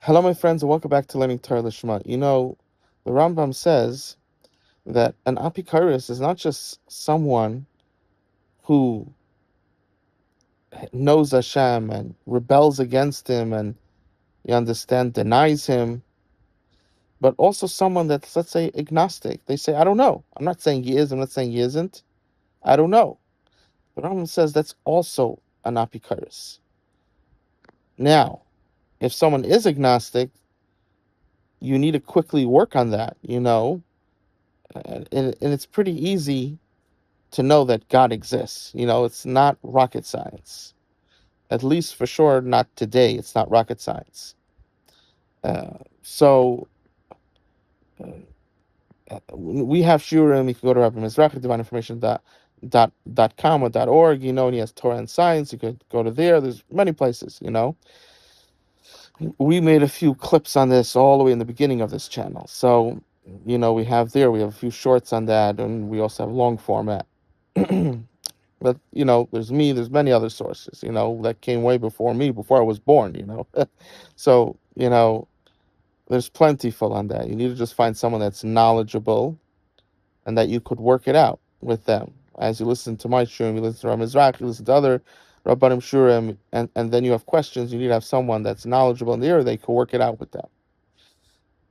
Hello, my friends, and welcome back to Learning Torah Lishma. The Rambam says that an apikaris is not just someone who knows Hashem and rebels against him and, you understand, denies him, but also someone that's, let's say, agnostic. They say, I don't know. I'm not saying he is, I'm not saying he isn't. I don't know. The Rambam says that's also an apikaris. Now, if someone is agnostic, you need to quickly work on that, and it's pretty easy to know that God exists. It's not rocket science. At least for sure, not today. It's not rocket science. So we have Shurim. You can go to Rabbi Mizrachi, Divine Information dot com or .org. And he has Torah and Science. You could go to there. There's many places. We made a few clips on this all the way in the beginning of this channel. So we have a few shorts on that, and we also have long format. But there's many other sources, that came way before me, before I was born. So there's plenty full on that. You need to just find someone that's knowledgeable and that you could work it out with them. As you listen to my shurim, you listen to Rav Mizrach, you listen to other Rabbanim shurim, and then you have questions, you need to have someone that's knowledgeable in the area, they could work it out with them.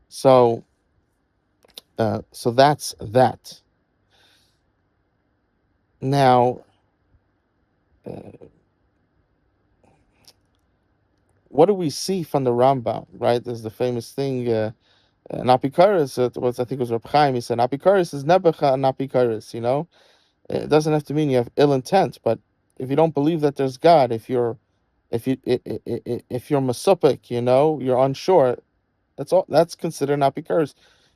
So that's that. Now, what do we see from the Rambam, right? There's the famous thing, an apikaris, I think it was Reb Chaim, he said, apikaris is nebecha an apikaris, It doesn't have to mean you have ill intent, but if you don't believe that there's God, if you're masupik, you're unsure, that's considered an apikaris.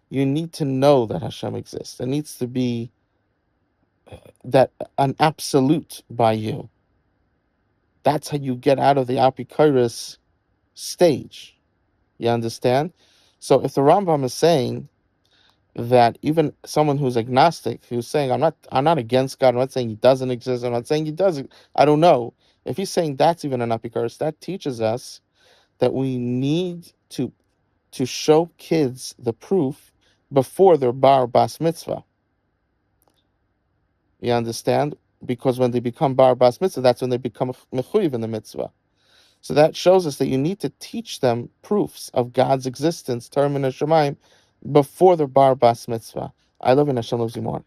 You need to know that Hashem exists. There needs to be that an absolute by you. That's how you get out of the apikaris stage. You understand? So if the Rambam is saying that even someone who's agnostic, who's saying I'm not against God, I'm not saying he doesn't exist, I'm not saying he does, I don't know. If he's saying that's even an apikaris, that teaches us that we need to show kids the proof before they're bar bas mitzvah. You understand? Because when they become bar bas mitzvah, that's when they become mechuyev in the mitzvah. So that shows us that you need to teach them proofs of God's existence, Torah min hashamayim, before the bar bas mitzvah. I love you, and Hashem loves you more.